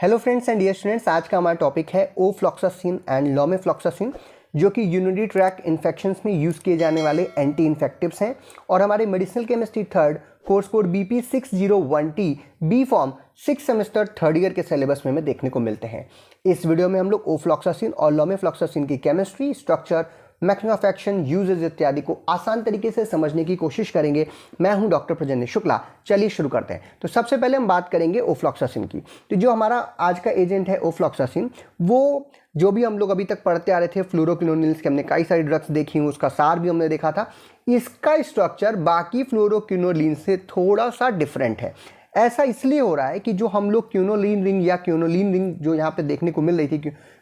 Hello friends and dear students, आज का हमारा टॉपिक है ओफ्लॉक्सासिन एंड लोमेफ्लॉक्सासिन, जो कि यूरिनरी ट्रैक्ट इन्फेक्शंस में यूज़ किए जाने वाले एंटी इन्फेक्टिव्स हैं और हमारे medicinal chemistry third course code BP 601T B pharm 6 semester third year के सिलेबस में देखने को मिलते हैं। इस वीडियो में हम लोग ओफ्लॉक्सासिन और लोमेफ्लॉक्सासिन की chemistry, structure, mechanism of action, uses इत्यादि को आसान तरीके से समझने की कोशिश करेंगे। मैं हूं डॉक्टर प्रजन्य शुक्ला। चलिए शुरू करते हैं। तो सबसे पहले हम बात करेंगे ओफ्लॉक्सासिन की। तो जो हमारा आज का एजेंट है ओफ्लॉक्सासिन, वो जो भी हम लोग अभी तक पढ़ते आ रहे थे फ्लोरोक्विनोनिल्स के, हमने कई सारी ड्रग्स देखी हूँ, उसका सार भी हमने देखा था। इसका स्ट्रक्चर बाकी फ्लोरोक्विनोलिन से थोड़ा सा डिफरेंट है। ऐसा इसलिए हो रहा है कि जो हम लोग क्विनोलिन रिंग या क्विनोलिन रिंग जो यहाँ पे देखने को मिल रही थी,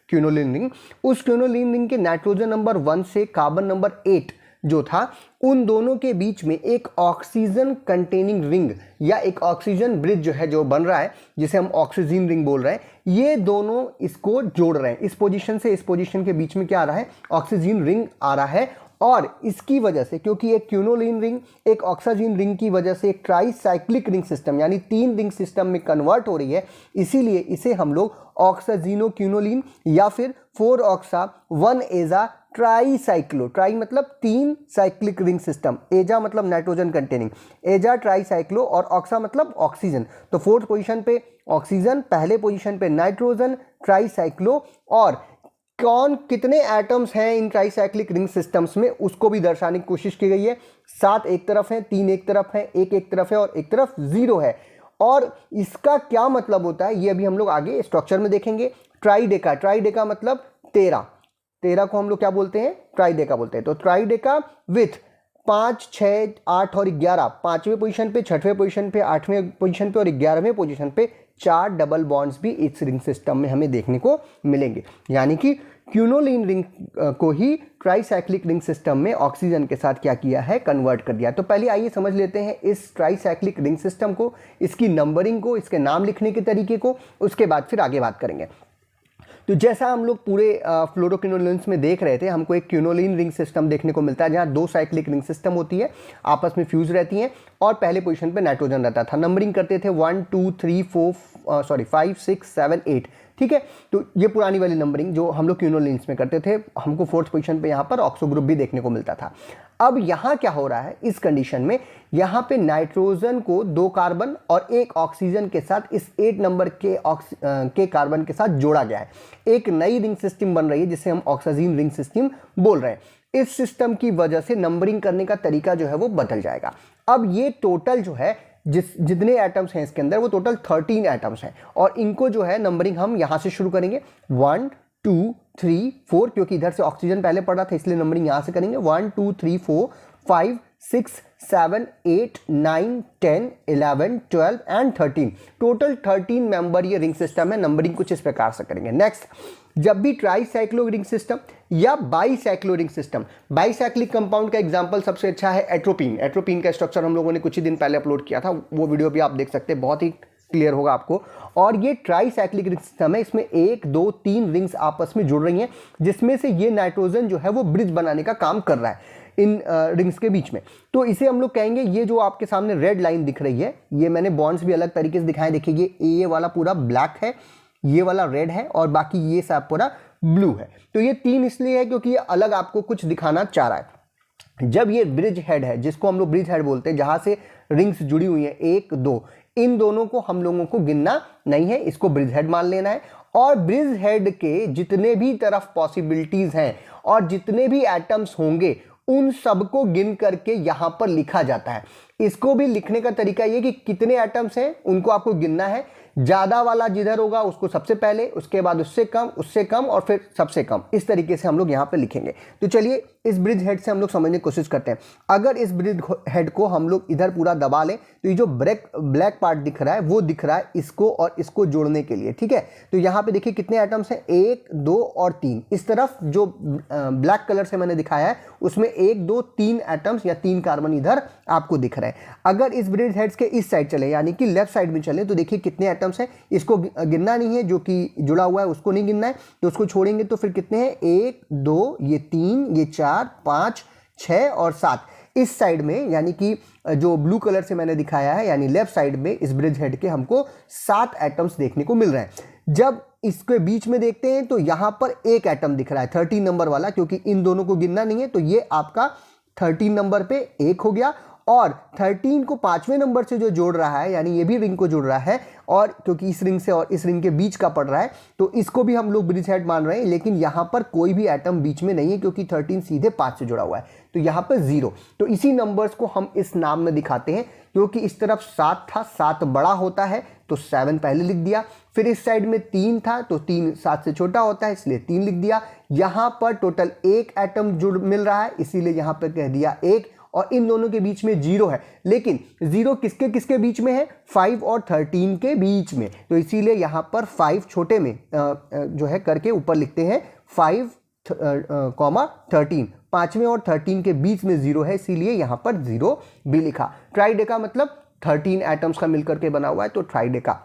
क्विनोलिन रिंग, उस क्विनोलिन रिंग के नाइट्रोजन नंबर 1 से कार्बन नंबर 8 जो था, उन दोनों के बीच में एक ऑक्सीजन कंटेनिंग रिंग या एक ऑक्सीजन ब्रिज जो है, जो बन रहा है, जिसे हम ऑक्सीजन रिंग बोल रहे हैं, ये दोनों इसको जोड़ रहे हैं। इस पोजीशन से इस पोजीशन के बीच में क्या आ रहा है? ऑक्सीजन रिंग आ रहा है। और इसकी वजह से, क्योंकि एक क्विनोलिन रिंग एक ऑक्सीजन रिंग की वजह से एक ट्राईसाइक्लिक रिंग सिस्टम यानी 3 रिंग सिस्टम में कन्वर्ट हो रही है, इसीलिए इसे हम लोग ऑक्सीजिनोक्विनोलिन या फिर 4-ऑक्सा 1-एजा ट्राईसाइक्लो, ट्राई मतलब 3 साइक्लिक रिंग सिस्टम, एजा मतलब नाइट्रोजन कंटेनिंग, एजा ट्राईसाइक्लो, और ऑक्सा मतलब ऑक्सीजन। तो 4th पोजीशन पे ऑक्सीजन, पहले पोजीशन पे नाइट्रोजन, ट्राईसाइक्लो। और कौन कितने एटम्स हैं इन ट्राईसाइक्लिक रिंग सिस्टम्स में, उसको भी दर्शाने की कोशिश की गई है। 7 एक तरफ है, 3 एक तरफ है, 1 एक तरफ है और एक तरफ 0 है। और इसका क्या मतलब होता है, ये अभी हम लोग आगे स्ट्रक्चर में देखेंगे। ट्राईडेका, ट्राईडेका मतलब 13 को हम लोग क्या बोलते हैं? ट्राईडेका बोलते हैं। तो ट्राईडेका विथ 5, 6, 8 और 11, 5वें पोजीशन पे, 6वें पोजीशन पे, 8वें पोजीशन पे और 11वें पोजीशन पे 4 डबल बॉन्ड्स भी इस रिंग सिस्टम में हमें देखने को मिलेंगे। यानी कि क्विनोलिन रिंग को ही ट्राईसाइक्लिक रिंग सिस्टम में ऑक्सीजन के साथ क्या किया है? कन्वर्ट कर दिया। तो पहले आइए समझ लेते हैं इस ट्राईसाइक्लिक रिंग सिस्टम को, इसकी नंबरिंग को, इसके नाम लिखने के तरीके को, उसके बाद फिर आगे बात करेंगे। तो जैसा हम लोग पूरे फ्लोरोक्विनोलिन्स में देख रहे थे, हमको एक क्विनोलिन रिंग सिस्टम देखने को मिलता है जहां 2 साइक्लिक रिंग सिस्टम होती है, आपस में फ्यूज रहती हैं और पहले पोजीशन पे नाइट्रोजन रहता था। नंबरिंग करते थे 1 2 3 4 5 6 7 8, ठीक है। तो ये पुरानी वाली नंबरिंग जो हम लोग क्विनोलिन्स में करते थे, हमको 4th पोजीशन पे यहाँ पर ऑक्सो ग्रुप भी देखने को मिलता था। अब यहाँ क्या हो रहा है इस कंडीशन में? यहाँ पे नाइट्रोजन को 2 कार्बन और 1 ऑक्सीजन के साथ इस 8 नंबर के कार्बन के साथ जोड़ा गया है। एक नई रिंग सिस्टम बन रही है जिसे हम ऑक्सीजन रिंग सिस्टम बोल रहे हैं। इस सिस्टम की वजह से नंबरिंग करने का तरीका जो है वो बदल जाएगा। अब ये टोटल जो है जितने एटम्स हैं इसके अंदर, वो टोटल 13 एटम्स हैं और इनको जो है नंबरिंग हम यहां से शुरू करेंगे 1 2 3 4, क्योंकि इधर से ऑक्सीजन पहले पड़ रहा था इसलिए नंबरिंग यहां से करेंगे 1 2 3 4 5 6 7 8 9 10 11 12 एंड 13। टोटल 13 मेंबर ये रिंग सिस्टम है। नंबरिंग कुछ इस प्रकार से करेंगे। नेक्स्ट, जब भी ट्राईसाइक्लो रिंग सिस्टम या bicyclo ring system, bicyclic compound का एग्जांपल सबसे अच्छा है एट्रोपिन। एट्रोपिन का स्ट्रक्चर हम लोगों ने कुछ ही दिन पहले अपलोड किया था, वो वीडियो भी आप देख सकते हैं, बहुत ही क्लियर होगा आपको। और ये ट्राईसाइक्लिक रिंग सिस्टम है, इसमें 1 2 3 रिंग्स आपस में जुड़ रही हैं, जिसमें से ये नाइट्रोजन जो है वो ब्रिज बनाने का काम कर रहा है इन रिंग्स के बीच में। तो इसे हम लोग कहेंगे, ये जो आपके सामने रेड लाइन दिख रही है, ये मैंने बॉन्ड्स भी अलग तरीके से दिखाए, देखिए ये वाला पूरा ब्लैक है, ये वाला रेड है और बाकी ये सब पूरा ब्लू है। तो ये 3 इसलिए है क्योंकि ये अलग आपको कुछ दिखाना चाह रहा है। जब ये ब्रिज हेड है, जिसको हम लोग ब्रिज हेड बोलते हैं, जहां से रिंग्स जुड़ी हुई हैं 1 2, इन दोनों को हम लोगों को गिनना नहीं है, इसको ब्रिज हेड मान लेना है। और ब्रिज हेड के जितने भी तरफ पॉसिबिलिटीज हैं और जितने भी एटम्स होंगे, उन सबको गिन करके यहां पर लिखा जाता है। इसको भी लिखने का तरीका ये कि कितने एटम्स हैं उनको आपको गिनना है। ज्यादा वाला जिधर होगा उसको सबसे पहले, उसके बाद उससे कम और फिर सबसे कम। इस तरीके से हम लोग यहां पे लिखेंगे। तो चलिए इस ब्रिज हेड से हम लोग समझने की कोशिश करते हैं। अगर इस ब्रिज हेड को हम लोग इधर पूरा दबा लें तो ये जो ब्लैक पार्ट दिख रहा है वो दिख रहा है इसको और इसको जोड़ने के लिए, ठीक है। तो यहां पे देखिए कितने एटम्स हैं, 1 2 और 3। इस तरफ जो ब्लैक कलर से मैंने दिखाया है उसमें 1 2 3 एटम्स या 3 कार्बन इधर आपको दिख रहे हैं। अगर इस ब्रिज हेड्स के इस साइड चले यानी कि लेफ्ट साइड में चले तो देखिए कितने एटम्स हैं, इसको गिनना नहीं है, जो कि जुड़ा हुआ है उसको नहीं गिनना है, तो उसको छोड़ेंगे तो फिर कितने हैं, 1 2 ये 3 ये 4 5 6 और 7। इस साइड में यानी कि जो ब्लू कलर से मैंने दिखाया है यानी लेफ्ट साइड में इस ब्रिज हेड के हमको 7 एटम्स देखने को मिल रहे हैं। जब इसके बीच में देखते हैं तो यहाँ पर एक एटम दिख रहा है 13 नंबर वाला, क्योंकि इन दोनों को गिनना नहीं है तो ये आपका 13 नंबर पे एक हो गया। और 13 को 5वें नंबर से जो जोड़ रहा है यानी ये भी रिंग को जोड़ रहा है, और क्योंकि इस रिंग से और इस रिंग के बीच का पड़ रहा है तो इसको भी हम लोग ब्रिज हेड मान रहे हैं। लेकिन यहाँ पर कोई भी एटम बीच में नहीं है क्योंकि 13 सीधे 5 से जुड़ा हुआ है, तो यहाँ पर 0। तो इसी नंबर्स को हम इस नाम में दिखाते हैं, क्योंकि इस तरफ 7 था, 7 बड़ा होता है तो 7 पहले लिख दिया। फिर इस साइड में 3 था तो 3 7 से छोटा होता है इसलिए 3 लिख दिया। यहाँ पर टोटल एक एटम जुड़ मिल रहा है इसीलिए यहाँ पर कह दिया 1, और इन दोनों के बीच में 0 है। लेकिन 0 किसके किसके बीच में है? 5 और 13 के बीच में, तो इसीलिए यहाँ पर 5 छोटे में जो है करके ऊपर लिखते हैं 5, 13। 5वें और 13 के बीच में 0 है इसीलिए यहाँ पर 0 भी लिखा। ट्राइडेका मतलब 13 एटम्स का मिलकर के बना हुआ है तो ट्राइडेका।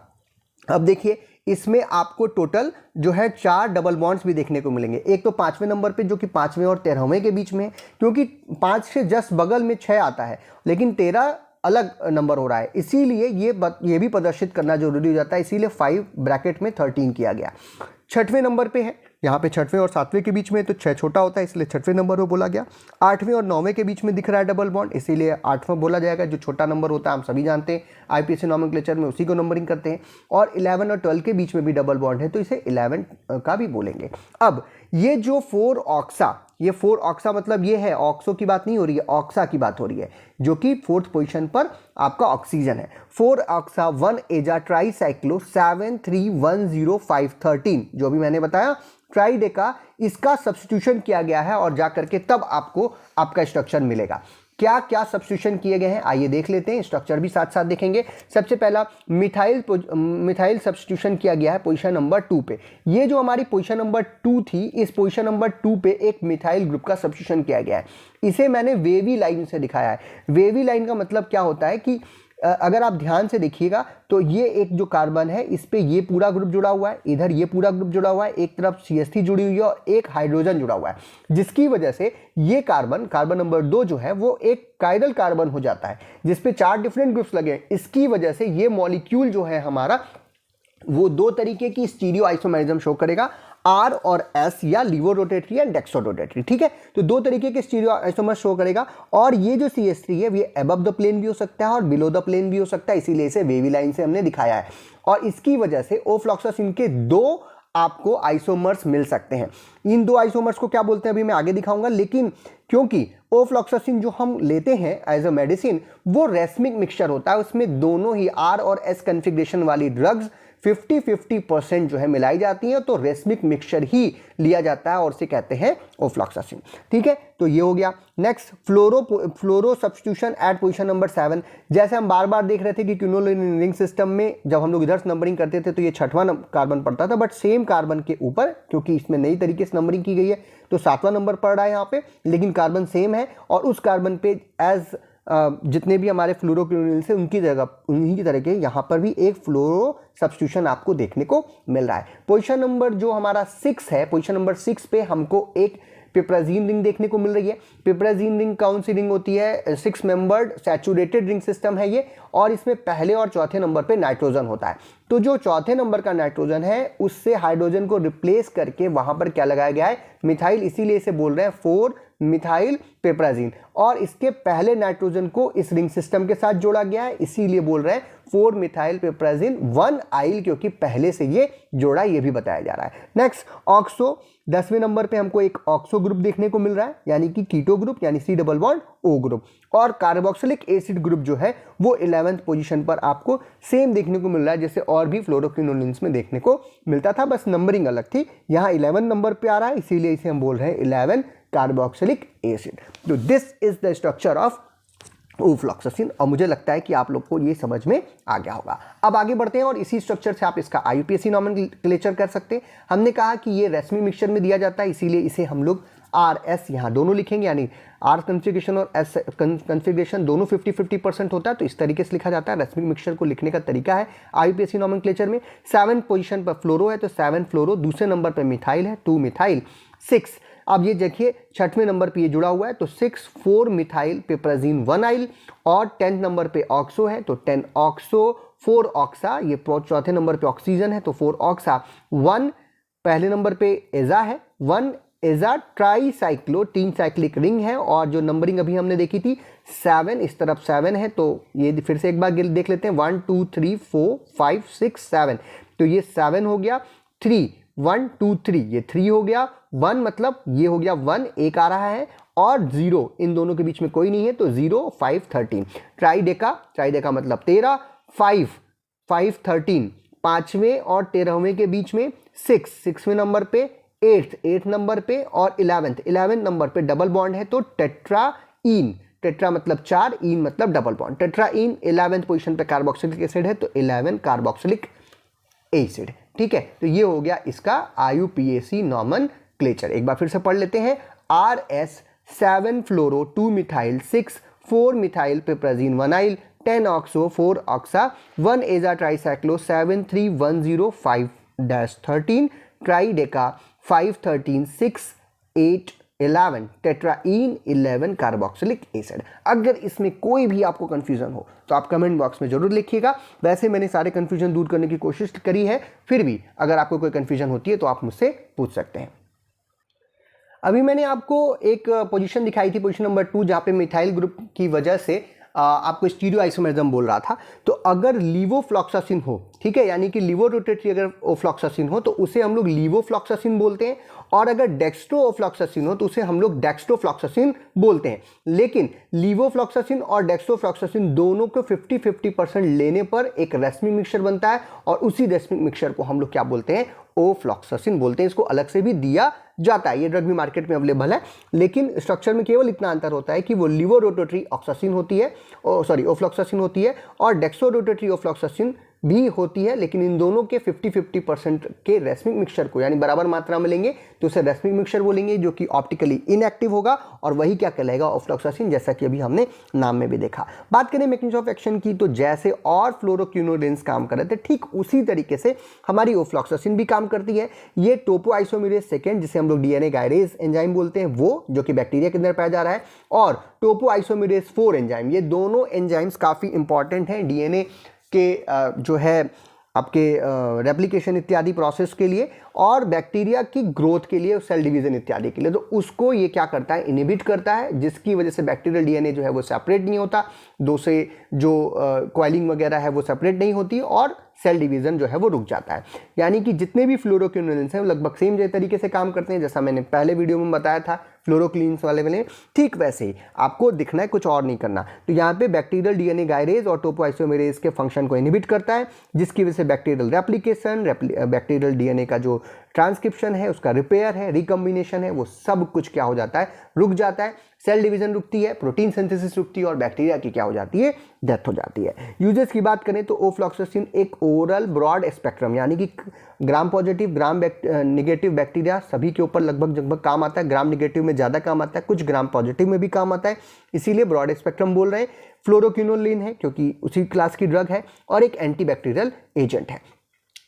अब देखिए इसमें आपको टोटल जो है 4 डबल बॉन्ड्स भी देखने को मिलेंगे। एक तो 5वें नंबर पे जो कि 5वें और 13वें के बीच में है, क्योंकि 5 से जस्ट बगल में 6 आता है लेकिन 13 अलग नंबर हो रहा है, इसीलिए ये भी प्रदर्शित करना जरूरी हो जाता है, इसीलिए 5 ब्रैकेट में 13 किया गया। 6वें नंबर पे है, यहाँ पे 6वें और 7वें के बीच में तो 6 छोटा होता है इसलिए 6वें नंबर को बोला गया। 8वें और 9वें के बीच में दिख रहा है डबल बॉन्ड इसीलिए 8वां बोला जाएगा। जो छोटा नंबर होता है हम सभी जानते हैं, आईपीएससी नोमेनक्लेचर में उसी को नंबरिंग करते हैं। और 11 और 12 के बीच में भी डबल बॉन्ड है तो इसे 11 का भी बोलेंगे। अब ये जो 4 ऑक्सा, ये 4 ऑक्सा मतलब ये है, ऑक्सो की बात नहीं हो रही है, ऑक्सा की बात हो रही है, जो कि 4th पोजीशन पर आपका ऑक्सीजन है। 4 ऑक्सा 1 एजा ट्राईसाइक्लो 7310513 जो भी मैंने बताया ट्राइडेका, इसका सब्स्टिट्यूशन किया गया है और जाकर के तब आपको आपका स्ट्रक्चर मिलेगा। क्या क्या सब्स्टिट्यूशन किए गए हैं आइए देख लेते हैं, स्ट्रक्चर भी साथ साथ देखेंगे। सबसे पहला मिथाइल सब्स्टिट्यूशन किया गया है पोजीशन नंबर 2 पे। ये जो हमारी पोजीशन नंबर 2 थी, इस पोजीशन नंबर 2 पे एक मिथाइल ग्रुप का सब्स्टिट्यूशन किया गया है। इसे मैंने वेवी लाइन से दिखाया है। वेवी लाइन का मतलब क्या होता है कि अगर आप ध्यान से देखिएगा तो ये एक जो कार्बन है इस पे ये पूरा ग्रुप जुड़ा हुआ है, इधर ये पूरा ग्रुप जुड़ा हुआ है, एक तरफ CH3 जुड़ी हुई है और एक हाइड्रोजन जुड़ा हुआ है, जिसकी वजह से ये कार्बन नंबर 2 जो है वो एक कायरल कार्बन हो जाता है जिसपे 4 डिफरेंट ग्रुप्स लगे। इसकी वजह से ये मॉलिक्यूल जो है हमारा वो 2 तरीके की स्टीरियो आइसोमेरिज्म शो करेगा, R और S या लीवो रोटेटरी या डेक्सो रोटेटरी। ठीक है, तो 2 तरीके के स्टीरियो आइसोमर शो करेगा। और ये जो CH3 है ये अबव द प्लेन भी हो सकता है और बिलो द प्लेन भी हो सकता है, इसीलिए इसे वेवी लाइन से हमने दिखाया है। और इसकी वजह से ओफ्लॉक्सासिन के 2 आपको आइसोमर्स मिल सकते हैं। इन 2 आइसोमर्स को क्या बोलते हैं अभी मैं आगे दिखाऊंगा, लेकिन क्योंकि ओफ्लॉक्सासिन जो हम लेते हैं एज अ मेडिसिन वो रेस्मिक मिक्सचर होता है, उसमें दोनों ही R और S कन्फिग्रेशन वाली ड्रग्स 50-50% जो है मिलाई जाती है, तो रेस्मिक मिक्सचर ही लिया जाता है और इसे कहते हैं ओफ्लॉक्सासिन। ठीक है, तो ये हो गया। नेक्स्ट फ्लोरो सब्स्टिट्यूशन एट पोजीशन नंबर 7। जैसे हम बार बार देख रहे थे कि क्विनोलिन रिंग सिस्टम में जब हम लोग इधर से नंबरिंग करते थे तो ये 6वां कार्बन पड़ता था, बट सेम कार्बन के ऊपर क्योंकि इसमें नई तरीके से नंबरिंग की गई है तो 7वां नंबर पड़ रहा है यहाँ पे, लेकिन कार्बन सेम है और उस कार्बन पे एज जितने भी हमारे फ्लोरोक्विनोलिन से उनकी जगह उन्हीं की तरह के यहाँ पर भी एक फ्लोरो सब्स्टिट्यूशन आपको देखने को मिल रहा है। पोजीशन नंबर जो हमारा 6 है, पोजीशन नंबर 6 पे हमको एक पिप्राजीन रिंग देखने को मिल रही है। पिप्राजीन रिंग कौन सी रिंग होती है? 6 मेंबर्ड सैचुरेटेड रिंग सिस्टम है ये, और इसमें पहले और चौथे नंबर पे नाइट्रोजन होता है। तो जो चौथे नंबर का नाइट्रोजन है उससे हाइड्रोजन को रिप्लेस करके वहां पर क्या लगाया गया है? मिथाइल, इसीलिए इसे बोल रहे हैं 4 मिथाइल पिप्राजीन। और इसके पहले नाइट्रोजन को इस रिंग सिस्टम के साथ जोड़ा गया है, इसीलिए बोल रहे हैं 4 मिथाइल पिप्राजीन 1 आइल, क्योंकि पहले से ये जोड़ा ये भी बताया जा रहा है। नेक्स्ट ऑक्सो, 10वें नंबर पे हमको एक ऑक्सो ग्रुप देखने को मिल रहा है, यानी कि कीटो ग्रुप यानी C double bond O group. और कार्बोक्सिलिक एसिड ग्रुप जो है वो 11th पोजीशन पर आपको सेम देखने को मिल रहा है जैसे और भी फ्लोरोक्विनोलिन्स में देखने को मिलता था, बस नंबरिंग अलग थी। यहाँ 11 नंबर पे आ रहा है इसीलिए इसे हम बोल रहे हैं 11 कार्बोक्सिलिक एसिड। तो this is the structure of ofloxacin, और मुझे लगता है कि आप लोग को ये समझ में आ गया होगा। अब आगे बढ़ते हैं और इसी स्ट्रक्चर से आप इसका आईयूपीएसी नोमेनक्लेचर कर सकते हैं। हमने कहा कि ये रेसमी मिक्सचर में दिया जाता है, इसीलिए इसे हम लोग RS यहाँ दोनों लिखेंगे, यानी R कन्फिग्रेशन और S कन्फिग्रेशन दोनों 50-50% होता है, तो इस तरीके से लिखा जाता है। रेसमिक मिक्सचर को लिखने का तरीका है आईयूपीएसी नोमेनक्लेचर में। 7 पोजीशन पर फ्लोरो है तो 7 फ्लोरो, दूसरे नंबर पर मिथाइल है 2 मिथाइल, 6 अब ये देखिए 6वें नंबर पे ये जुड़ा हुआ है तो 6,4 मिथाइल पिपराजीन 1 आइल, और 10 नंबर पे ऑक्सो है तो 10 ऑक्सो 4 ऑक्सा, ये चौथे नंबर पे ऑक्सीजन है तो 4 ऑक्सा। 1 पहले नंबर पे एजा है, 1 एजा ट्राईसाइक्लो 3 साइक्लिक रिंग है, और जो नंबरिंग अभी हमने देखी थी 7, इस तरफ 7 है तो ये फिर से एक बार देख लेते हैं 1 2 3 4 5 6 7, तो ये 7 हो गया। 3 1 2 3 ये 3 हो गया। 1 मतलब ये हो गया 1 एक आ रहा है, और 0 इन दोनों के बीच में कोई नहीं है तो 0 5 13। ट्राइडेका मतलब 13, 5 5 13 5वें और 13वें के बीच में 6वें नंबर पे 8th नंबर पे, और 11th नंबर पे डबल बॉन्ड है तो टेट्राईन, टेट्रा मतलब 4, ईन मतलब double bond, tetraene 11th position पे कार्बोक्सिलिक एसिड है तो 11 कार्बोक्सिलिक एसिड। ठीक है, तो ये हो गया इसका IUPAC नॉमेनक्लेचर। एक बार फिर से पढ़ लेते हैं। RS 7 फ्लोरो 2 मिथाइल 6 4 मिथाइल पिपराजीन 1 आइल 10 ऑक्सो 4 ऑक्सा 1 एजा ट्राईसाइक्लो 73105-13 ट्राईडेका 5 13 6 8 11 टेट्राईन 11 कार्बोक्सिलिक एसिड। अगर इसमें कोई भी आपको कंफ्यूजन हो तो आप कमेंट बॉक्स में जरूर लिखिएगा। वैसे मैंने सारे कंफ्यूजन दूर करने की कोशिश करी है, फिर भी अगर आपको कोई कंफ्यूजन होती है तो आप मुझसे पूछ सकते हैं। अभी मैंने आपको एक पोजीशन दिखाई थी, पोजीशन नंबर 2, जहाँ पे मिथाइल ग्रुप की वजह से आपको स्टीरियो आइसोमेरिज्म बोल रहा था। तो अगर लीवोफ्लॉक्सासिन हो, ठीक है, यानी कि लीवो रोटेटरी अगर ओफ्लॉक्सासिन हो तो उसे हम लोग लीवोफ्लॉक्सासिन बोलते हैं, और अगर डेक्स्ट्रो ओफ्लॉक्सासिन हो तो उसे हम लोग डेक्स्ट्रोफ्लॉक्सासिन बोलते हैं। लेकिन लीवोफ्लॉक्सासिन और डेक्स्ट्रोफ्लॉक्सासिन दोनों को 50-50% लेने पर एक रेसमिक मिक्सचर बनता है, और उसी रेसमिक मिक्सचर को हम लोग क्या बोलते हैं, ओफ्लॉक्सासिन बोलते हैं। इसको अलग से भी दिया जाता है, ये ड्रग भी मार्केट में अवेलेबल है, लेकिन स्ट्रक्चर में केवल इतना अंतर होता है कि वो लीवो रोटेटरी ऑक्सासिन होती है, ओफ्लॉक्सासिन होती है, और डेक्सो रोटेटरी ओफ्लॉक्सासिन भी होती है। लेकिन इन दोनों के 50-50% के रेसमिक मिक्सचर को यानी बराबर मात्रा में लेंगे तो उसे रेसमिक मिक्सचर बोलेंगे, जो कि ऑप्टिकली इनएक्टिव होगा, और वही क्या कहलाएगा, ओफ्लॉक्सासिन, जैसा कि अभी हमने नाम में भी देखा। बात करें मैकेनिज्म ऑफ एक्शन की, तो जैसे और फ्लोरोक्विनोलिन्स काम कर रहे थे ठीक उसी तरीके से हमारी ओफ्लॉक्सासिन भी काम करती है। ये टोपोआइसोमेरेज सेकेंड, जिसे हम लोग DNA गायरेज एंजाइम बोलते हैं, वो जो कि बैक्टीरिया के अंदर पाया जा रहा है, और टोपोआइसोमेरेज 4 एंजाइम, ये दोनों एंजाइम्स काफ़ी इंपॉर्टेंट हैं DNA के जो है आपके रेप्लिकेशन इत्यादि प्रोसेस के लिए, और बैक्टीरिया की ग्रोथ के लिए, सेल डिवीजन इत्यादि के लिए। तो उसको ये क्या करता है, इनहिबिट करता है, जिसकी वजह से बैक्टीरियल DNA जो है वो सेपरेट नहीं होता, दो से जो कॉइलिंग वगैरह है वो सेपरेट नहीं होती, और सेल डिवीजन जो है वो रुक जाता है। यानी कि जितने भी फ्लोरोक्विनोलिन्स हैं लगभग सेम तरीके से काम करते हैं, जैसा मैंने पहले वीडियो में बताया था फ्लोरोक्लिन्स वाले में, ठीक वैसे ही आपको दिखना है, कुछ और नहीं करना। तो यहाँ पे बैक्टीरियल DNA गायरेज और टोपोआइसोमेरेज के फंक्शन को इनहिबिट करता है, जिसकी वजह से बैक्टीरियल रेप्लिकेशन, बैक्टीरियल DNA का जो ट्रांसक्रिप्शन है, उसका रिपेयर है, रिकम्बिनेशन है, वो सब कुछ क्या हो जाता है, रुक जाता है। सेल डिवीजन रुकती है, प्रोटीन सिंथेसिस रुकती है, और बैक्टीरिया की क्या हो जाती है, डेथ हो जाती है। यूजेस की बात करें तो ओफ्लॉक्सासिन एक ओरल ब्रॉड स्पेक्ट्रम, यानी कि gram positive gram negative bacteria सभी के ऊपर लगभग काम आता है। ग्राम निगेटिव में ज़्यादा काम आता है, कुछ ग्राम पॉजिटिव में भी काम आता है, इसीलिए ब्रॉड स्पेक्ट्रम बोल रहे हैं। फ्लोरोक्विनोलिन है क्योंकि उसी क्लास की ड्रग है, और एक एंटीबैक्टीरियल एजेंट है।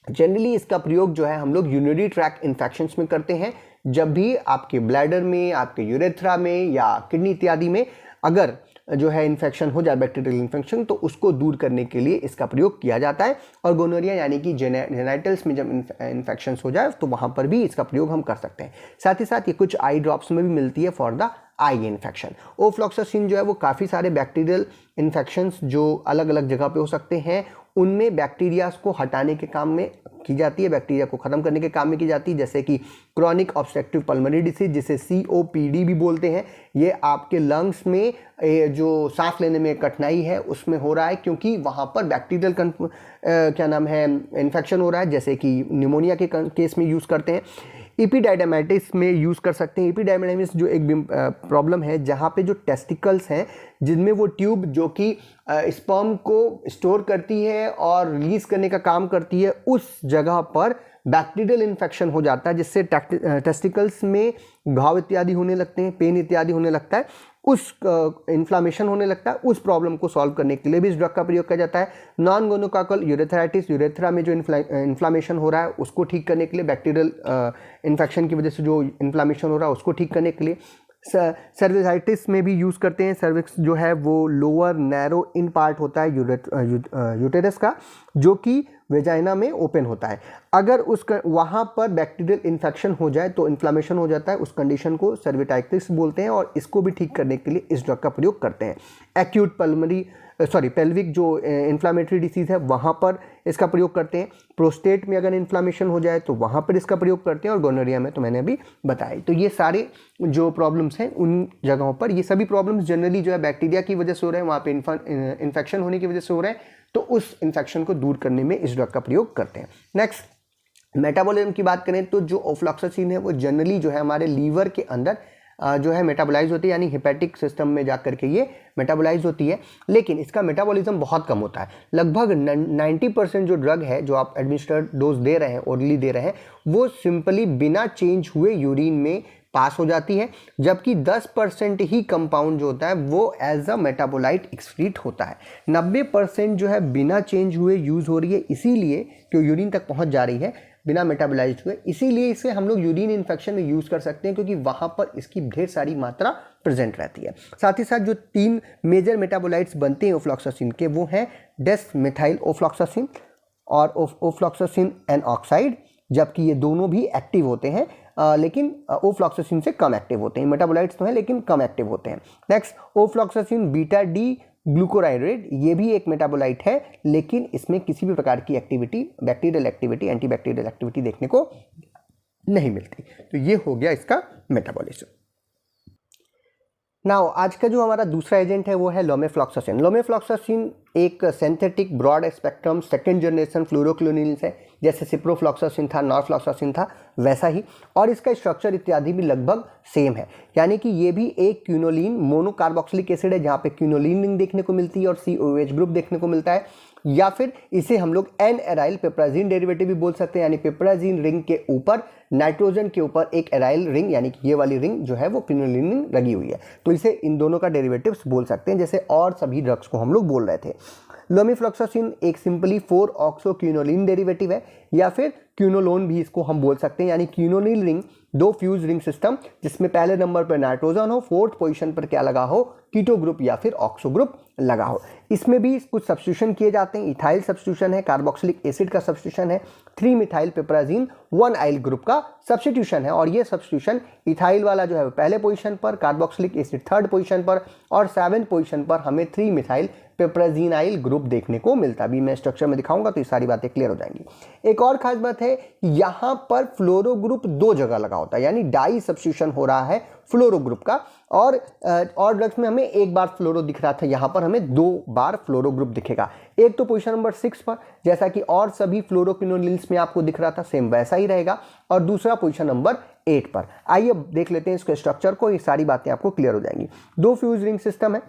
जनरली इसका प्रयोग जो है हम लोग यूरिनरी ट्रैक्ट इन्फेक्शंस में करते हैं, जब भी आपके ब्लैडर में, आपके यूरेथ्रा में या किडनी इत्यादि में अगर जो है इन्फेक्शन हो जाए, बैक्टीरियल इन्फेक्शन, तो उसको दूर करने के लिए इसका प्रयोग किया जाता है। और गोनोरिया यानी कि जेनाइटल्स में जब इन्फेक्शन हो जाए तो वहाँ पर भी इसका प्रयोग हम कर सकते हैं। साथ ही साथ ये कुछ आई ड्रॉप्स में भी मिलती है for the eye infection. Ofloxacin जो है वो काफ़ी सारे बैक्टीरियल इन्फेक्शंस जो अलग अलग जगह पे हो सकते हैं उनमें बैक्टीरिया को हटाने के काम में की जाती है, बैक्टीरिया को ख़त्म करने के काम में की जाती है, जैसे कि क्रॉनिक ऑब्स्ट्रक्टिव पल्मोनरी डिसीज जिसे COPD भी बोलते हैं। ये आपके लंग्स में जो सांस लेने में कठिनाई है उसमें हो रहा है, क्योंकि वहाँ पर बैक्टीरियल क्या नाम है इन्फेक्शन हो रहा है, जैसे कि निमोनिया के केस में यूज़ करते हैं। एपिडाइडमाइटिस में यूज़ कर सकते हैं। एपिडाइडमाइटिस जो एक प्रॉब्लम है जहाँ पे जो टेस्टिकल्स हैं जिनमें वो ट्यूब जो कि स्पर्म को स्टोर करती है और रिलीज़ करने का काम करती है, उस जगह पर बैक्टीरियल इन्फेक्शन हो जाता है, जिससे टेस्टिकल्स में घाव इत्यादि होने लगते हैं, पेन इत्यादि होने लगता है। उस इन्फ्लामेशन होने लगता है, उस प्रॉब्लम को सॉल्व करने के लिए भी इस ड्रग का प्रयोग किया जाता है। नॉन गोनोकॉकल यूरेथ्राइटिस, यूरेथ्रा में जो इन्फ्लामेशन हो रहा है उसको ठीक करने के लिए, बैक्टीरियल इन्फेक्शन की वजह से जो इन्फ्लामेशन हो रहा है उसको ठीक करने के लिए। सर्विसाइटिस में भी यूज़ करते हैं। सर्विक्स जो है वो लोअर नैरो इन पार्ट होता है यूटेरस का, जो कि वेजाइना में ओपन होता है। अगर उसका वहाँ पर बैक्टीरियल इन्फेक्शन हो जाए तो इन्फ्लामेशन हो जाता है, उस कंडीशन को सर्विटाइटिस बोलते हैं और इसको भी ठीक करने के लिए इस ड्रग का प्रयोग करते हैं। एक्यूट पेल्विक जो इन्फ्लामेटरी डिसीज़ है वहाँ पर इसका प्रयोग करते हैं। प्रोस्टेट में अगर इन्फ्लामेशन हो जाए तो वहाँ पर इसका प्रयोग करते हैं, और गोनोरिया में तो मैंने अभी बताया। तो ये सारे जो प्रॉब्लम्स हैं उन जगहों पर, ये सभी प्रॉब्लम्स जनरली जो है बैक्टीरिया की वजह से हो रहे हैं, वहाँ पे इन्फेक्शन होने की वजह से हो रहे हैं, तो उस इन्फेक्शन को दूर करने में इस ड्रग का प्रयोग करते हैं। नेक्स्ट, मेटाबॉलिज्म की बात करें तो जो ओफ्लॉक्सासिन है वो जनरली जो है हमारे लीवर के अंदर जो है मेटाबोलाइज होती है, यानी हिपैटिक सिस्टम में जाकर के ये मेटाबोलाइज होती है, लेकिन इसका मेटाबॉलिज्म बहुत कम होता है। लगभग 90% जो ड्रग है जो आप एडमिनिस्टर्ड डोज दे रहे हैं, ओरली दे रहे हैं, वो सिंपली बिना चेंज हुए यूरिन में पास हो जाती है, जबकि 10% ही कंपाउंड जो होता है वो एज अ मेटाबोलाइट एक्सक्रीट होता है। 90% जो है बिना चेंज हुए यूज़ हो रही है, इसीलिए कि यूरिन तक पहुंच जा रही है बिना मेटाबोलाइज हुए, इसीलिए इसे हम लोग यूरिन इन्फेक्शन में यूज़ कर सकते हैं, क्योंकि वहाँ पर इसकी ढेर सारी मात्रा प्रेजेंट रहती है। साथ ही साथ जो 3 मेजर मेटाबोलाइट्स बनते हैं ओफ्लॉक्सासिन के, वो हैं डेस मिथाइल ओफ्लॉक्सासिन और ओफ्लॉक्सासिन एन ऑक्साइड, जबकि ये दोनों भी एक्टिव होते हैं, लेकिन ओफ्लॉक्सासिन से कम एक्टिव होते हैं। मेटाबोलाइट्स तो हैं लेकिन कम एक्टिव होते हैं। नेक्स्ट, ओफ्लॉक्सासिन बीटा डी ग्लूकोराइड्रेट, ये भी एक मेटाबोलाइट है, लेकिन इसमें किसी भी प्रकार की activity, bacterial activity, antibacterial activity देखने को नहीं मिलती। तो ये हो गया इसका मेटाबॉलिज्म। नाउ आज का जो हमारा दूसरा एजेंट है वो है लोमेफ्लॉक्सासिन। लोमेफ्लॉक्सासिन एक synthetic broad spectrum second generation fluoroquinolones है, जैसे सिप्रोफ्लॉक्सासिन था, नॉरफ्लॉक्सासिन था, वैसा ही, और इसका स्ट्रक्चर इत्यादि भी लगभग सेम है। यानी कि ये भी एक क्यूनोलिन मोनोकार्बोक्सिलिक एसिड है, जहाँ पे क्यूनोलिन रिंग देखने को मिलती है और COH ग्रुप देखने को मिलता है, या फिर इसे हम लोग एन एराइल पिप्राजीन डेरिवेटिव भी बोल सकते हैं। यानी पिप्राजीन रिंग के ऊपर, नाइट्रोजन के ऊपर एक एराइल रिंग, यानी कि ये वाली रिंग जो है वो क्यूनोलिन रिंग लगी हुई है, तो इसे इन दोनों का डेरिवेटिव्स बोल सकते हैं, जैसे और सभी ड्रग्स को हम लोग बोल रहे थे। लोमेफ्लॉक्सासिन एक सिंपली 4-ऑक्सोक्यूनोलिन डेरिवेटिव है, या फिर क्यूनोलोन भी इसको हम बोल सकते हैं। यानी क्यूनोनिल रिंग, 2 फ्यूज रिंग सिस्टम, जिसमें पहले नंबर पर नाइट्रोजन हो, 4th पोजीशन पर क्या लगा हो, कीटो ग्रुप या फिर ऑक्सो ग्रुप लगा हो। इसमें भी कुछ सब्स्टिट्यूशन किए जाते हैं। इथाइल सब्स्टिट्यूशन है, कार्बोक्सिलिक एसिड का सब्स्टिट्यूशन है, 3 मिथाइल पिप्राजीन 1 आइल ग्रुप का सब्स्टिट्यूशन है, और ये सब्स्टिट्यूशन इथाइल वाला जो है पहले पोजीशन पर, कार्बोक्सिलिक एसिड 3rd पोजीशन पर, और 7th पोजीशन पर हमें 3 मिथाइल पिप्राजीनाइल ग्रुप देखने को मिलता है। अभी मैं स्ट्रक्चर में दिखाऊंगा तो ये सारी बातें क्लियर हो जाएंगी। एक और खास बात है, यहाँ पर फ्लोरो ग्रुप 2 जगह लगा होता है, यानी डाई सब्स्टिट्यूशन हो रहा है फ्लोरो ग्रुप का, और ड्रग्स में हमें एक बार फ्लोरो दिख रहा था, यहाँ पर हमें 2 बार फ्लोरो ग्रुप दिखेगा। एक तो पोजीशन नंबर 6 पर, जैसा कि और सभी फ्लोरोक्विनोलिन्स में आपको दिख रहा था, सेम वैसा ही रहेगा, और दूसरा पोजीशन नंबर 8 पर। आइए देख लेते हैं इसके स्ट्रक्चर को, ये सारी बातें आपको क्लियर हो जाएंगी। 2 फ्यूज रिंग सिस्टम है,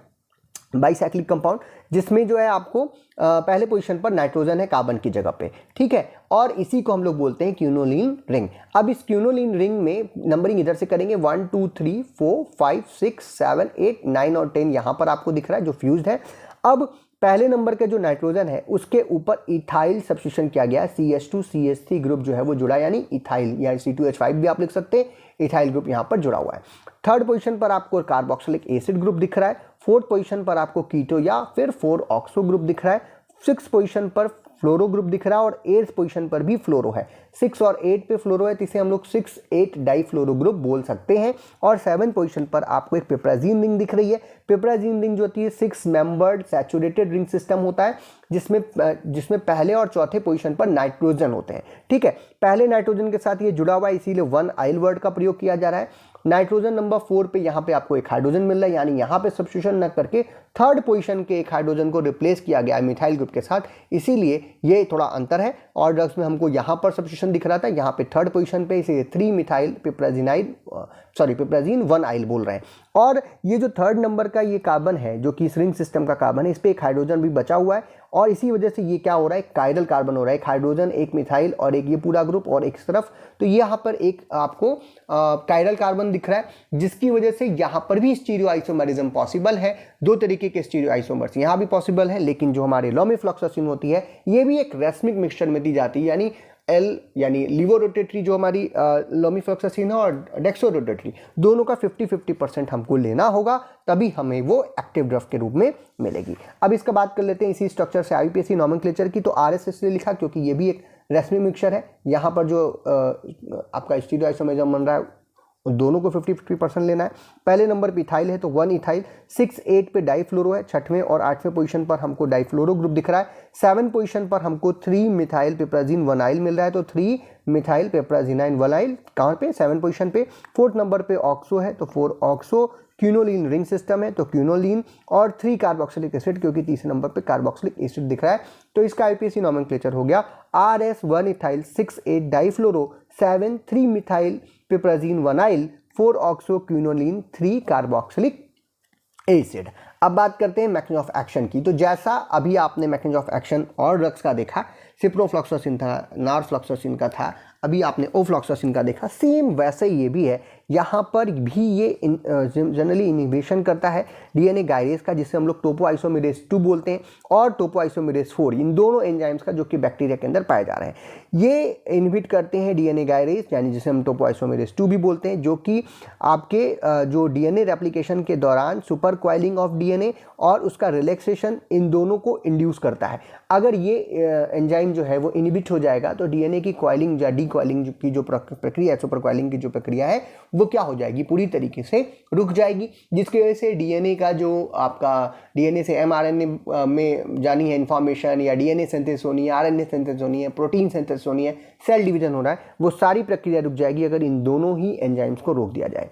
बाइसाइक्लिक कंपाउंड, जिसमें जो है आपको पहले पोजीशन पर नाइट्रोजन है कार्बन की जगह पे, ठीक है, और इसी को हम लोग बोलते हैं क्यूनोलिन रिंग। अब इस क्यूनोलिन रिंग में नंबरिंग इधर से करेंगे, 1 2 3 4 5 6 7 8 9 और 10 यहाँ पर आपको दिख रहा है जो फ्यूज्ड है। अब पहले नंबर का जो नाइट्रोजन है उसके ऊपर इथाइल सब्स्टिट्यूशन किया गया, CH2CH3 ग्रुप जो है वो जुड़ा, यानी इथाइल या C2H5 भी आप लिख सकते हैं, इथाइल ग्रुप यहाँ पर जुड़ा हुआ है। 3rd पोजीशन पर आपको कार्बोक्सिलिक एसिड ग्रुप दिख रहा है, 4th पोजीशन पर आपको कीटो या फिर 4-ऑक्सो ग्रुप दिख रहा है, 6th पोजीशन पर फ्लोरो ग्रुप दिख रहा है, और 8th पोजीशन पर भी फ्लोरो है। 6 और 8 पे फ्लोरो है, तो इसे हम लोग 6-8 डाई फ्लोरो ग्रुप बोल सकते हैं। और 7th पोजीशन पर आपको एक पिप्राजीन रिंग दिख रही है। पिप्राजीन रिंग जो होती है 6 मेंबर्ड सैचुरेटेड रिंग सिस्टम होता है, जिसमें पहले और चौथे पोजीशन पर नाइट्रोजन होते हैं, ठीक है। पहले नाइट्रोजन के साथ ये जुड़ा हुआ है, इसीलिए 1 आइल वर्ड का प्रयोग किया जा रहा है। नाइट्रोजन नंबर 4 पे यहाँ पे आपको एक हाइड्रोजन मिल रहा है, यानी यहाँ पे सब्स्टिट्यूशन न करके 3rd पोजीशन के एक हाइड्रोजन को रिप्लेस किया गया है मिथाइल ग्रुप के साथ, इसीलिए ये थोड़ा अंतर है। और ड्रग्स में हमको यहाँ पर सब्स्टिट्यूशन दिख रहा था, यहाँ पे 3rd पोजीशन पे, इसे 3 मिथाइल पिप्राजीन 1 आइल बोल रहे हैं। और ये जो 3rd नंबर का ये कार्बन है, जो कि इस रिंग सिस्टम का कार्बन है, इस पर एक हाइड्रोजन भी बचा हुआ है, और इसी वजह से ये क्या हो रहा है, कायरल कार्बन हो रहा है, एक हाइड्रोजन, एक मिथाइल और एक ये पूरा ग्रुप और एक इस तरफ। तो ये यहाँ पर एक आपको कायरल कार्बन दिख रहा है, जिसकी वजह से यहाँ पर भी स्टीरियो आइसोमरिज्म पॉसिबल है। दो तरीके के स्टीरियो आइसोमर्स यहाँ भी पॉसिबल है, लेकिन जो हमारे लोमीफ्लॉक्सासिन होती है ये भी एक रेसमिक मिक्सचर में दी जाती है, यानी एल यानी लिवोरोटेटरी जो हमारी लोमीफ्लॉक्सासिन है और डेक्सोरोटेटरी दोनों का 50-50% हमको लेना होगा, तभी हमें वो एक्टिव ड्रग के रूप में मिलेगी। अब इसका बात कर लेते हैं इसी स्ट्रक्चर से आईयूपीएसी नॉमेनक्लेचर की। तो आरएस इसलिए लिखा क्योंकि ये भी एक रेसमिक मिक्सचर है। यहाँ पर जो आपका स्टीरियो आइसोमरिज्म बन रहा है दोनों को 50-50% लेना है। पहले नंबर पे इथाइल है तो 1 इथाइल, 6-8 पे डाइफ्लोरो है, 6वें और 8वें पोजीशन पर हमको डाइफ्लोरो ग्रुप दिख रहा है। 7 पोजीशन पर हमको 3 मिथाइल पिप्राजीन वनाइल मिल रहा है, तो 3 मिथाइल पिप्राजीनाइन वनाइल कहाँ पे, 7 पोजीशन पे। 4th नंबर पे ऑक्सो है तो 4 ऑक्सो, क्यूनोलिन रिंग सिस्टम है तो क्यूनोलिन, और 3 कार्बोक्सिलिक एसिड क्योंकि तीसरे नंबर पे कार्बोक्सिलिक एसिड दिख रहा है। तो इसका आईपीएसी नॉमेनक्लेचर हो गया RS 1 ethyl, 6-8 difluoro, 7 3 methyl piperazine वनाइल, 4 ऑक्सो क्यूनोलिन, 3 कार्बोक्सिलिक एसिड। अब बात करते हैं मैकेनिज्म ऑफ एक्शन की। तो जैसा अभी आपने मैकेनिज्म ऑफ एक्शन और ड्रग्स का देखा, सिप्रोफ्लॉक्सासिन था, नारफ्लॉक्सासिन का था, अभी आपने ओफ्लॉक्सासिन का देखा, सेम वैसे ये भी है। यहाँ पर भी ये जनरली इनहिबिशन करता है डीएनए गायरेज का, जिसे हम लोग टोपोआइसोमेरेज 2 बोलते हैं, और टोपोआइसोमेरेज 4, इन दोनों एंजाइम्स का जो कि बैक्टीरिया के अंदर पाए जा रहे हैं। ये इनहिबिट करते हैं डीएनए गायरेज, यानी जिसे हम टोपोआइसोमेरेज 2 भी बोलते हैं, जो कि आपके जो डीएनए रेप्लिकेशन के दौरान सुपर क्वाइलिंग ऑफ डीएनए और उसका रिलैक्सेशन, इन दोनों को इंड्यूस करता है। अगर ये एंजाइम जो है वो इनहिबिट हो जाएगा तो डीएनए की क्वाइलिंग या डीक्वाइलिंग की जो प्रक्रिया है, सुपर क्वाइलिंग की जो प्रक्रिया है, वो क्या हो जाएगी, पूरी तरीके से रुक जाएगी, जिसकी वजह से डीएनए का जो आपका डीएनए से एमआरएनए में जानी है इंफॉर्मेशन, या डीएनए सिंथेसिस होनी है, आरएनए सिंथेसिस होनी है, प्रोटीन सिंथेसिस होनी है, सेल डिवीजन हो रहा है, वो सारी प्रक्रिया रुक जाएगी अगर इन दोनों ही एंजाइम्स को रोक दिया जाए।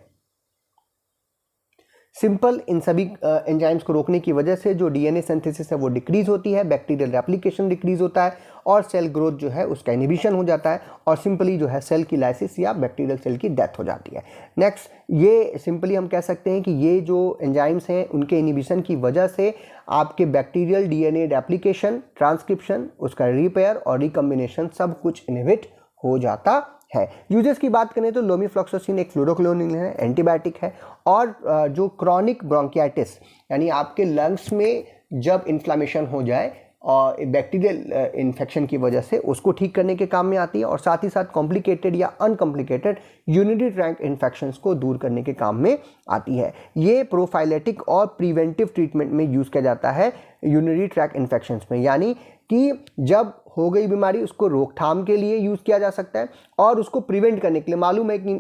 सिंपल, इन सभी एंजाइम्स को रोकने की वजह से जो डीएनए सिंथेसिस है वो डिक्रीज होती है, बैक्टीरियल रेप्लिकेशन डिक्रीज होता है, और सेल ग्रोथ जो है उसका इनहिबिशन हो जाता है, और सिंपली जो है सेल की लाइसिस या बैक्टीरियल सेल की डेथ हो जाती है। नेक्स्ट, ये सिंपली हम कह सकते हैं कि ये जो एंजाइम्स हैं उनके इनहिबिशन की वजह से आपके बैक्टीरियल डीएनए रेप्लिकेशन, ट्रांसक्रिप्शन, उसका रिपेयर और रिकम्बिनेशन सब कुछ इनहिबिट हो जाता है। यूजेस की बात करें तो लोमीफ्लॉक्सासिन एक फ्लोरोक्लोनिल है, एंटीबायोटिक है, और जो क्रॉनिक ब्रोंकियाटिस यानी आपके लंग्स में जब इन्फ्लामेशन हो जाए और बैक्टीरियल इन्फेक्शन की वजह से, उसको ठीक करने के काम में आती है, और साथ ही साथ कॉम्प्लिकेटेड या अनकॉम्प्लिकेटेड यूरिनरी ट्रैक्ट इन्फेक्शंस को दूर करने के काम में आती है। ये प्रोफाइलेटिक और प्रिवेंटिव ट्रीटमेंट में यूज़ किया जाता है यूरिनरी ट्रैक्ट इन्फेक्शंस में, यानी कि जब हो गई बीमारी उसको रोकथाम के लिए यूज़ किया जा सकता है, और उसको प्रिवेंट करने के लिए, मालूम है कि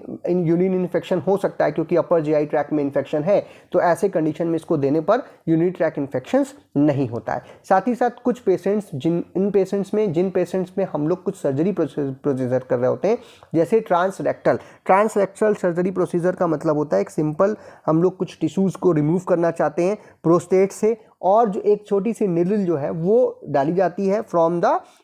यूरिन इन्फेक्शन हो सकता है क्योंकि अपर जीआई ट्रैक्ट में इन्फेक्शन है, तो ऐसे कंडीशन में इसको देने पर यूरिनरी ट्रैक्ट इन्फेक्शंस नहीं होता है। साथ ही साथ कुछ पेशेंट्स जिन पेशेंट्स में हम लोग कुछ सर्जरी प्रोसीजर कर रहे होते हैं, जैसे ट्रांसरेक्टल सर्जरी प्रोसीजर का मतलब होता है एक सिंपल, हम लोग कुछ टिश्यूज़ को रिमूव करना चाहते हैं प्रोस्टेट से, और जो एक छोटी सी निडल जो है वो डाली जाती है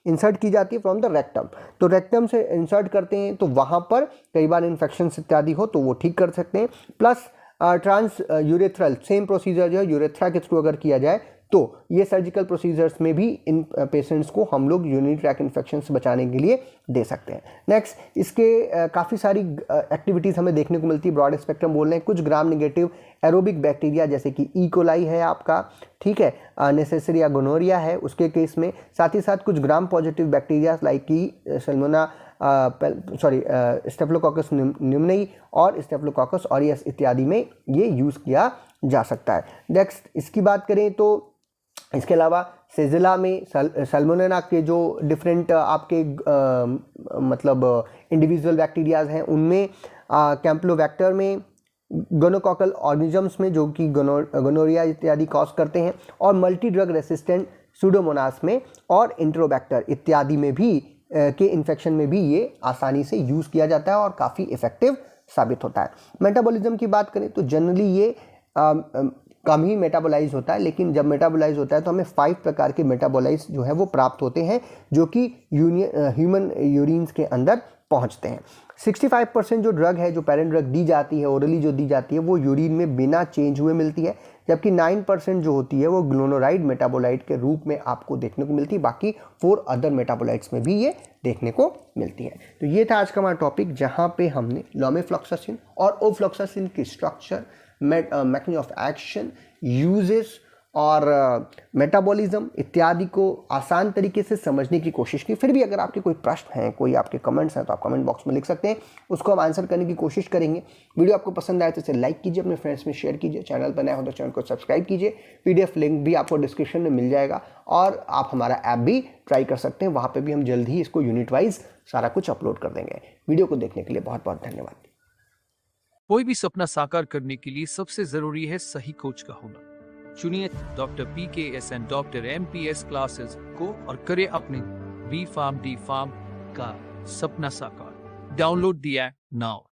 इंसर्ट की जाती है फ्रॉम द रेक्टम। तो रेक्टम से इंसर्ट करते हैं तो वहाँ पर कई बार इन्फेक्शन इत्यादि हो तो वो ठीक कर सकते हैं। Plus trans urethral same procedure जो है यूरेथ्रा के थ्रू अगर किया जाए तो ये सर्जिकल प्रोसीजर्स में भी इन पेशेंट्स को हम लोग यूरिनरी ट्रैक्ट इन्फेक्शन से बचाने के लिए दे सकते हैं। नेक्स्ट, इसके काफ़ी सारी एक्टिविटीज़ हमें देखने को मिलती है, ब्रॉड स्पेक्ट्रम बोल रहे हैं। कुछ ग्राम नेगेटिव एरोबिक बैक्टीरिया जैसे कि ई कोलाई है आपका, ठीक है, नेसेसरिया गोनोरिया है उसके केस में, साथ ही साथ कुछ ग्राम पॉजिटिव बैक्टीरिया लाइक की सल्मोना स्टेफिलोकोकस न्यूमोनियाई और स्टेफिलोकोकस ऑरियस इत्यादि में ये यूज़ किया जा सकता है। नेक्स्ट, इसकी बात करें तो इसके अलावा सेजिला में सल्मोनेला के जो डिफरेंट आपके मतलब इंडिविजुअल बैक्टीरियाज हैं, उनमें कैंपलोबैक्टर में, गोनोकॉकल ऑर्गेनिजम्स में जो कि गोनोरिया इत्यादि कॉज करते हैं, और मल्टी ड्रग रेसिस्टेंट सूडोमोनास में और इंट्रोबैक्टर इत्यादि में भी के इन्फेक्शन में भी ये आसानी से यूज़ किया जाता है और काफ़ी इफ़ेक्टिव साबित होता है। मेटाबॉलिज्म की बात करें तो जनरली ये कम ही मेटाबोलाइज होता है, लेकिन जब मेटाबोलाइज होता है तो हमें 5 प्रकार के मेटाबोलाइज जो है वो प्राप्त होते हैं जो कि ह्यूमन यूरिन्स के अंदर पहुंचते हैं। 65% जो ड्रग है, जो पेरेंट ड्रग दी जाती है, ओरली जो दी जाती है, वो यूरिन में बिना चेंज हुए मिलती है, जबकि 9% जो होती है वो ग्लोनोराइड मेटाबोलाइट के रूप में आपको देखने को मिलती है। बाकी 4 अदर मेटाबोलाइट्स में भी ये देखने को मिलती है। तो ये था आज का हमारा टॉपिक, जहाँ पे हमने लोमेफ्लॉक्सासिन और ओफ्लॉक्सासिन की structure, mechanism of action, uses और मेटाबॉलिज्म इत्यादि को आसान तरीके से समझने की कोशिश की। फिर भी अगर आपके कोई प्रश्न हैं, कोई आपके कमेंट्स हैं, तो आप कमेंट बॉक्स में लिख सकते हैं, उसको हम आंसर करने की कोशिश करेंगे। वीडियो आपको पसंद आए तो इसे लाइक कीजिए, अपने फ्रेंड्स में शेयर कीजिए, चैनल पर नया हो तो चैनल को सब्सक्राइब कीजिए। PDF लिंक भी आपको डिस्क्रिप्शन में मिल जाएगा और आप हमारा ऐप भी ट्राई कर सकते हैं, वहाँ पर भी हम जल्द ही इसको यूनिट वाइज सारा कुछ अपलोड कर देंगे। वीडियो को देखने के लिए बहुत बहुत धन्यवाद। कोई भी सपना साकार करने के लिए सबसे जरूरी है सही कोच का होना। चुनिए doctor PKS and doctor MPS classes को और करें अपने B Farm D Farm का सपना साकार। Download the app now.